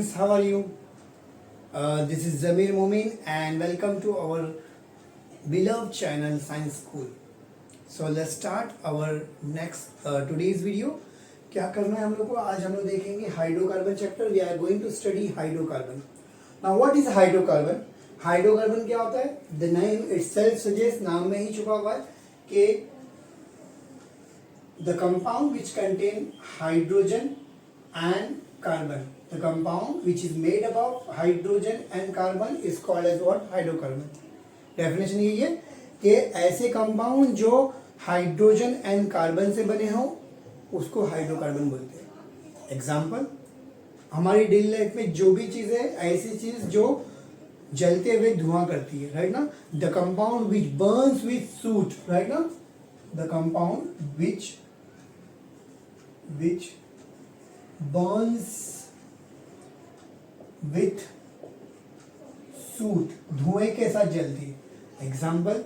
friends, how are you? This is Zamir Momin and welcome to our beloved channel Science School. So let's start our next today's video. क्या करना है हम लोग को? आज हम लोग देखेंगे hydrocarbon chapter. We are going to study hydrocarbon. Now what is hydrocarbon? Hydrocarbon क्या होता है? द नेम इटसेल्फ सजेस्ट, नाम में ही छुपा हुआ है कि the compound which contain hydrogen and carbon. The compound which is made up of hydrogen and carbon is called as what? Hydrocarbon. Definition यही है कि ऐसे कंपाउंड जो हाइड्रोजन एंड कार्बन से बने हों उसको हाइड्रोकार्बन बोलते हैं. एग्जाम्पल, हमारी डेली लाइफ में जो भी चीज़ है, ऐसी चीज जो जलते हुए धुआं करती है, राइट ना? The compound which burns with soot, right ना? The compound which burns with soot, धुएं के साथ जलती है. एग्जाम्पल,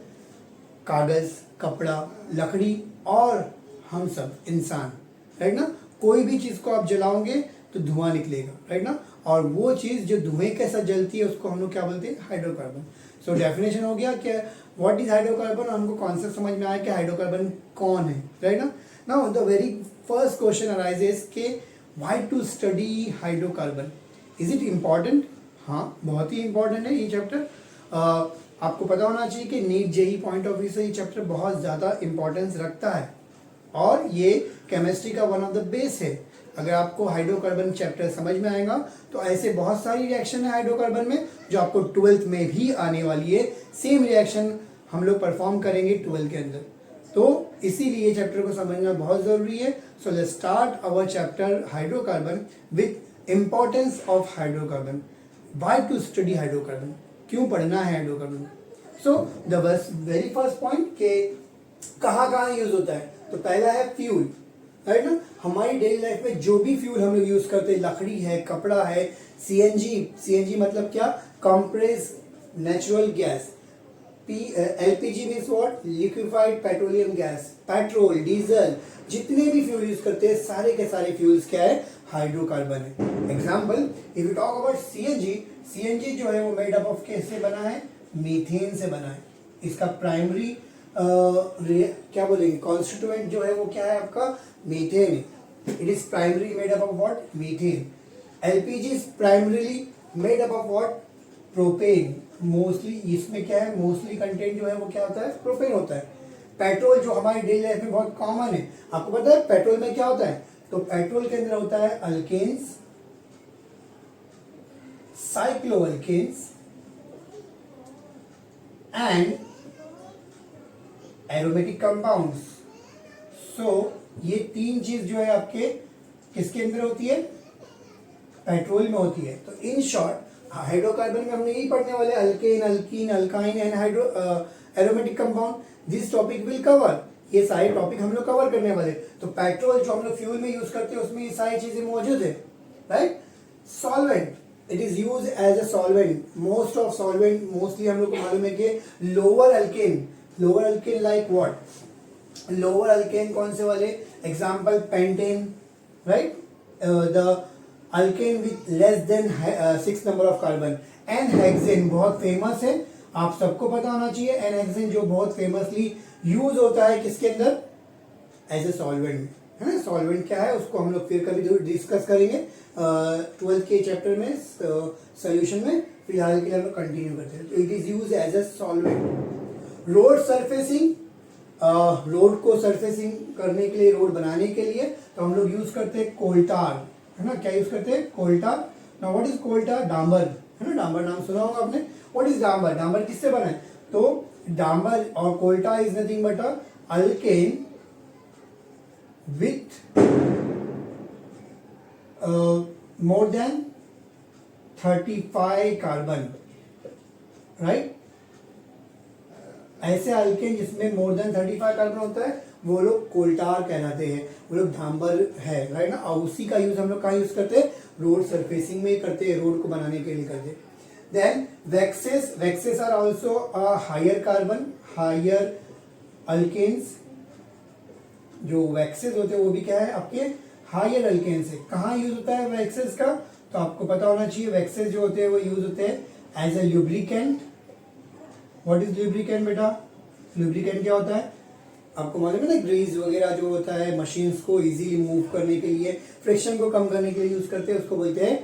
कागज, कपड़ा, लकड़ी और हम सब इंसान, राइट ना? कोई भी चीज को आप जलाओगे तो धुआं निकलेगा, राइट ना? और वो चीज जो धुएं के साथ जलती है उसको हम लोग क्या बोलते हैं? हाइड्रोकार्बन. सो डेफिनेशन हो गया कि व्हाट इज हाइड्रोकार्बन. हमको कॉन्सेप्ट समझ में आया कि हाइड्रोकार्बन कौन है, राइट ना? Now the very first question arises के why to study hydrocarbon. Is it important? हाँ, बहुत ही इंपॉर्टेंट है ये चैप्टर. आपको पता होना चाहिए कि NEET JEE point of view से ये चैप्टर बहुत ज़्यादा इंपॉर्टेंस रखता है और ये केमिस्ट्री का वन ऑफ द बेस है. अगर आपको हाइड्रोकार्बन चैप्टर समझ में आएगा तो ऐसे बहुत सारी रिएक्शन है हाइड्रोकार्बन में जो आपको 12th में भी आने वाली है. सेम रिएक्शन हम लोग परफॉर्म करेंगे 12th के अंदर, तो इसीलिए चैप्टर को समझना बहुत जरूरी है. So let's start our chapter hydrocarbon with importance of hydrocarbon. Why to study hydrocarbon, क्यों पढ़ना है hydrocarbon? So the very first point के कहाँ कहाँ यूज होता है. तो पहला है फ्यूल, राइट ना? हमारी डेली लाइफ में जो भी फ्यूल हम लोग यूज करते हैं, लकड़ी है, कपड़ा है, सीएनजी मतलब क्या? Compress natural gas. LPG means what? Liquefied petroleum gas. Petrol, diesel, जितने भी फ्यूल यूज करते हैं सारे के सारे फ्यूल्स क्या है? हाइड्रोकार्बन है. Example, if you talk about CNG जो है वो मेड अप ऑफ किससे बना है? मीथेन से बना है. इसका प्राइमरी क्या बोलेंगे? कॉन्स्टिट्यूएंट जो है वो क्या है आपका? मीथेन है. It is primary made up of what? Methane. LPG is primarily made up of what? Propane. Mostly इसमें क्या है? मोस्टली कंटेंट जो है वो क्या होता है? प्रोपेन होता है. पेट्रोल जो हमारी डेली लाइफ में बहुत कॉमन है, आपको पता है पेट्रोल में क्या होता है? तो पेट्रोल के अंदर होता है alkanes, cycloalkanes and aromatic compounds. So ये तीन चीज जो है आपके किसके अंदर होती है? पेट्रोल में होती है. तो इन शॉर्ट हाइड्रोकार्बन में हमने यही पढ़ने वाले alkane, alkyne, alkyne and aromatic compound. This topic will cover. ये सारे टॉपिक हम लोग कवर करने वाले. तो पेट्रोल जो हम लोग फ्यूल में यूज करते हैं उसमें ये सारी चीजें मौजूद है, right? Solvent, it is use as a solvent. Most of solvent mostly हम लोग को मालूम है कि lower alkane like what? Lower alkane कौन से वाले? Example, pentane, right? The alkane with less than 6 number of carbon. N hexane बहुत फेमस है, आप सबको पता होना चाहिए. एन-हेक्सेन जो बहुत फेमसली यूज होता है किसके अंदर? एज ए सॉल्वेंट, है ना? सॉल्वेंट क्या है उसको हम लोग फिर कभी डिस्कस करेंगे 12th के चैप्टर में सोल्यूशन में. फिलहाल के लिए हम लोग कंटिन्यू करते हैं. तो it is use as a solvent. Road surfacing, road को सरफेसिंग करने के लिए, रोड बनाने के लिए तो हम लोग यूज करते हैं कोलटार, है ना? क्या यूज करते हैं? Coal tar. Now what is coal tar? डांबर, है ना? डांबर नाम सुना होगा आपने. What is डांबर? डांबर किससे बना है? तो डांबर और coal tar is nothing but a alkane with more than 35 carbon, right? ऐसे अल्केन जिसमें मोर देन 35 कार्बन होता है वो लोग कोलटार कहलाते हैं, वो लोग डांबर है, राइट ना? और उसी का यूज हम लोग कहाँ यूज करते हैं? रोड सरफेसिंग में करते हैं, रोड को बनाने के लिए करते हैं. Then waxes are also higher carbon, higher alkanes. जो वैक्सेस होते हैं वो भी क्या है? आपके हायर अल्केन्स है. कहाँ यूज होता है वैक्सेस का? तो आपको पता होना चाहिए वैक्सेस जो होते हैं वो यूज होते हैं as a lubricant. What is lubricant बेटा? ल्यूब्रिकेंट क्या होता है? आपको मालूम है ना, ग्रीस वगैरह जो होता है मशीन्स को इजीली मूव करने के लिए, फ्रिक्शन को कम करने के लिए यूज करते हैं, उसको बोलते हैं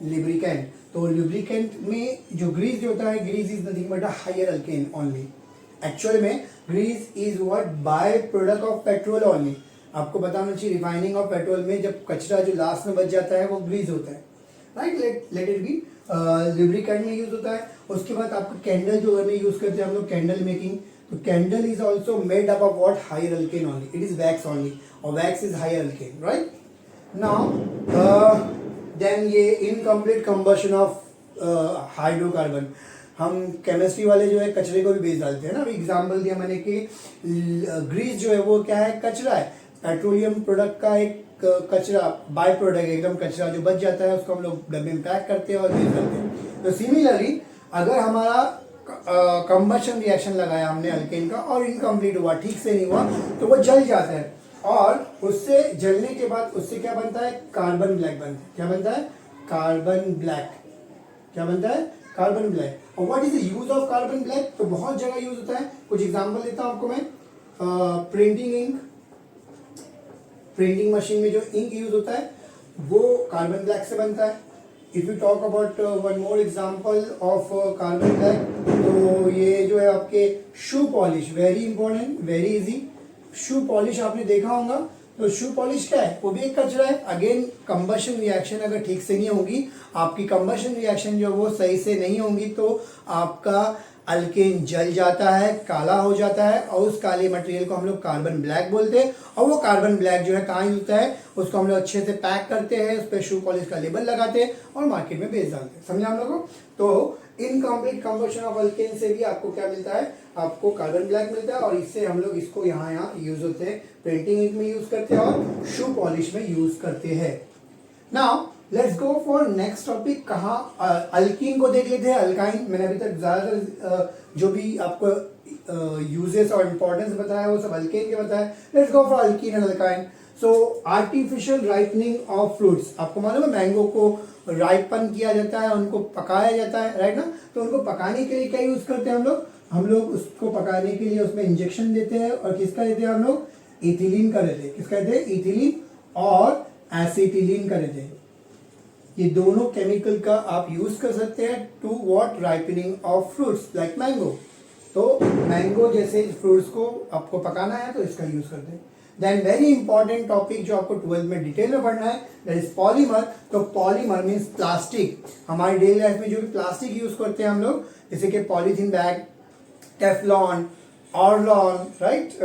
लुब्रिकेंट। तो लुब्रिकेंट में जो ग्रीस जो होता है, grease is nothing but a higher alkane only. Actual में grease is what by product of petrol only. आपको बताना चाहिए रिफाइनिंग ऑफ पेट्रोल में जब कचरा जो लास्ट में बच जाता है वो ग्रीस होता है, right. Let it be lubricant में यूज होता है। उसके बाद आपका कैंडल जो घर में यूज करते हैं हम लोग, कैंडल मेकिंग, तो candle is also made up of what higher alkane only, it is wax only, और wax is higher alkane, right. Now then ये इनकम्प्लीट कंबशन ऑफ हाइड्रोकार्बन, हम केमिस्ट्री वाले जो है कचरे को भी बेच डालते हैं ना। अभी एग्जाम्पल दिया मैंने कि ग्रीस जो है वो क्या है? कचरा है, पेट्रोलियम प्रोडक्ट का एक कचरा, बाय प्रोडक्ट, एकदम कचरा जो बच जाता है उसको हम लोग डब्बे में पैक करते हैं और बेच देते हैं। तो सिमिलरली अगर हमारा कंबशन रिएक्शन लगाया हमने अल्केन का और इनकम्प्लीट हुआ, ठीक से नहीं हुआ, तो वो जल जाता है, और उससे जलने के बाद उससे क्या बनता है? कार्बन ब्लैक बनता है। क्या बनता है? Carbon black. क्या बनता है? Carbon black. और what is the use of carbon black? तो बहुत जगह यूज होता है। कुछ एग्जांपल देता हूं आपको मैं। प्रिंटिंग इंक, प्रिंटिंग मशीन में जो इंक यूज होता है वो कार्बन ब्लैक से बनता है। If you talk about one more example of carbon black, तो ये जो है आपके shoe polish, very important, very easy. Shoe polish आपने देखा होगा, तो शू पॉलिश क्या है? वो भी एक कचरा है। अगेन कंबशन रिएक्शन अगर ठीक से नहीं होगी, आपकी कंबशन रिएक्शन जो वो सही से नहीं होगी, तो आपका अल्केन जल जाता है, काला हो जाता है, और उस काले मटेरियल को हम लोग कार्बन ब्लैक बोलते हैं। और वो कार्बन ब्लैक जो है कहाँ यूज होता है? उसको हम लोग अच्छे से पैक करते हैं, उस पर शू पॉलिश का लेबल लगाते हैं और मार्केट में बेच डालते हैं। समझा हम लोगों को? तो इनकम्प्लीट कंबशन ऑफ अल्केन से भी आपको क्या मिलता है? आपको कार्बन ब्लैक मिलता है, और इससे हम लोग इसको यहाँ यूज होते हैं, प्रिंटिंग इंक में यूज करते हैं और शू पॉलिश में यूज करते हैं। Now let's go for next topic. कहाँ अल्कीन को देख लेते हैं, अल्काइन। मैंने अभी तक ज्यादातर जो भी आपको यूजेस और इंपॉर्टेंस बताया वो सब अल्केन के बताया। Let's go for alkyne and alkyne. So artificial ripening of fruits, आपको मालूम है मैंगो को राइपन किया जाता है, उनको पकाया जाता है, राइट ना। तो उनको पकाने के लिए क्या यूज करते हैं हम लोग? हम लोग उसको पकाने के लिए उसमें इंजेक्शन देते हैं, और किसका देते हैं हम लोग? इथिलीन का देते हैं। किसका देते हैं? इथिलीन और एसिटिलीन का देते हैं। ये दोनों केमिकल का आप यूज कर सकते हैं to what? Ripening of fruits like mango. तो मैंगो जैसे फ्रूट्स को आपको पकाना है तो इसका यूज करते हैं। देन वेरी इंपॉर्टेंट टॉपिक जो आपको 12th में डिटेल में पढ़ना है, दैट इज पॉलीमर। तो पॉलीमर मीन्स प्लास्टिक। हमारी डेली लाइफ में जो भी प्लास्टिक यूज करते हैं हम लोग, जैसे कि polythene bag, Teflon, Orlon, right,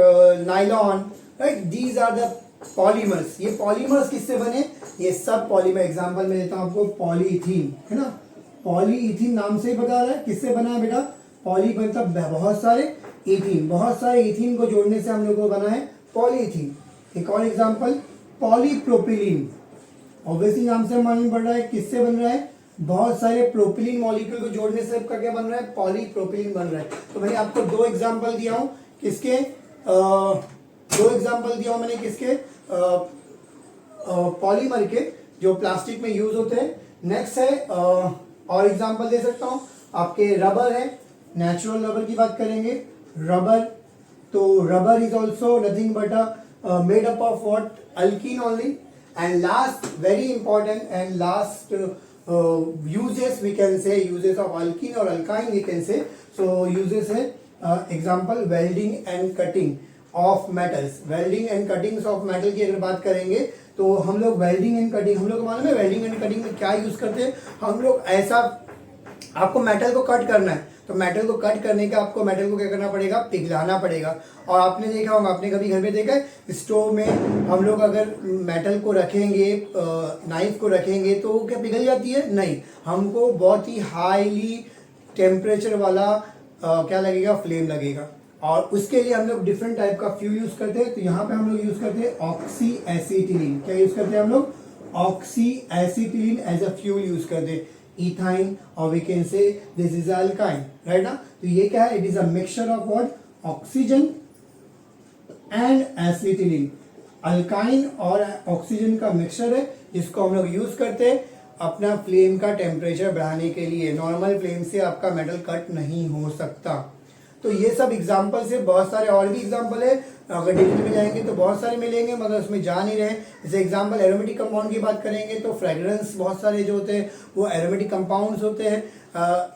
nylon, right, these are the polymers. ये पॉलीमर्स किससे बने? ये सब पॉलीमर, एग्जांपल में देता हूं आपको, पॉलीइथीन है ना। पॉलीइथीन नाम से ही पता रहा है किससे बना है बेटा? पॉली मतलब बहुत सारे, इथीन, बहुत सारे इथीन को जोड़ने से हम लोग को बना है पॉलीइथीन। एक और एग्जांपल, पॉलीप्रोपिलीन। ऑब्वियसली नाम से मालूम पड़ रहा है किससे बन रहा है? बहुत सारे प्रोपिलीन मॉलिक्यूल को जोड़ने से आपका क्या बन रहा है? पॉलीप्रोपिलीन बन रहा है। तो मैंने आपको दो एग्जांपल दिया हूं किसके? दो एग्जांपल दिया हूं मैंने किसके? पॉलीमर के, जो प्लास्टिक में यूज होते हैं। नेक्स्ट है और एग्जांपल दे सकता हूं आपके, रबर है, नेचुरल रबर की बात करेंगे, रबर। तो rubber is also nothing but a made up of what? Alkyne only. And last, very important and last uses, we can say uses of alkene or alkyne we can say. So uses है example, welding and cutting of metals। welding and cuttings of metal की अगर बात करेंगे तो हम लोग welding and cutting, हम लोग को मालूम है welding and cutting में क्या यूज करते हैं हम लोग? ऐसा आपको मेटल को कट करना है, तो मेटल को कट करने का आपको मेटल को क्या करना पड़ेगा? पिघलाना पड़ेगा। और आपने देखा होगा, आपने कभी घर में देखा है स्टोव में हम लोग अगर मेटल को रखेंगे, नाइफ को रखेंगे, तो वो क्या पिघल जाती है? नहीं, हमको बहुत ही हाईली टेम्परेचर वाला क्या लगेगा? फ्लेम लगेगा। और उसके लिए हम लोग डिफरेंट टाइप का फ्यूल यूज करते हैं। तो यहाँ पे हम लोग यूज करते हैं ऑक्सी एसिटिलीन। क्या यूज करते हैं हम लोग? Oxy acetylene as a fuel use करते हैं। इथाइन, और we can see this is alkyne, right ना। तो ये क्या है? It is a mixture of what? Oxygen and acetylene. Alkyne और ऑक्सीजन का मिक्सचर है जिसको हम लोग यूज करते हैं अपना फ्लेम का टेम्परेचर बढ़ाने के लिए। नॉर्मल फ्लेम से आपका मेटल कट नहीं हो सकता। तो ये सब एग्जाम्पल से बहुत सारे और भी एग्जाम्पल है, अगर डिटेल में जाएंगे तो बहुत सारे मिलेंगे, मगर उसमें जा नहीं रहे। जैसे एग्जाम्पल एरोमेटिक कंपाउंड की बात करेंगे तो फ्रेग्रेंस बहुत सारे जो होते हैं वो एरोमेटिक कंपाउंड्स होते हैं।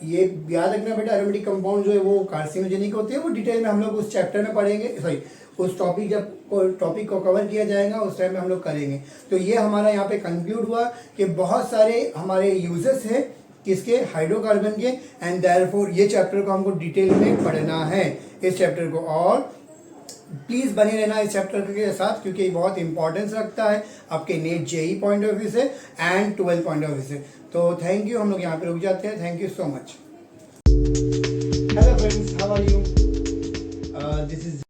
ये याद रखना बेटा, एरोमेटिक कंपाउंड जो है वो कार्सिनोजेनिक होते हैं। वो डिटेल में हम लोग उस चैप्टर में पढ़ेंगे, सॉरी उस टॉपिक जब टॉपिक को कवर किया जाएगा उस टाइम में हम लोग करेंगे। तो ये हमारा यहाँ पे कंक्लूड हुआ कि बहुत सारे हमारे यूजेस है किसके, हाइड्रोकार्बन के, एंड देयरफॉर ये चैप्टर को हमको डिटेल में पढ़ना है इस चैप्टर को। और प्लीज बने रहना इस चैप्टर के साथ क्योंकि ये बहुत इंपॉर्टेंस रखता है आपके NEET JEE point of view से एंड 12 पॉइंट ऑफ व्यू से। तो थैंक यू, हम लोग यहाँ पे रुक जाते हैं। Thank you so much. Hello friends, how are you? This is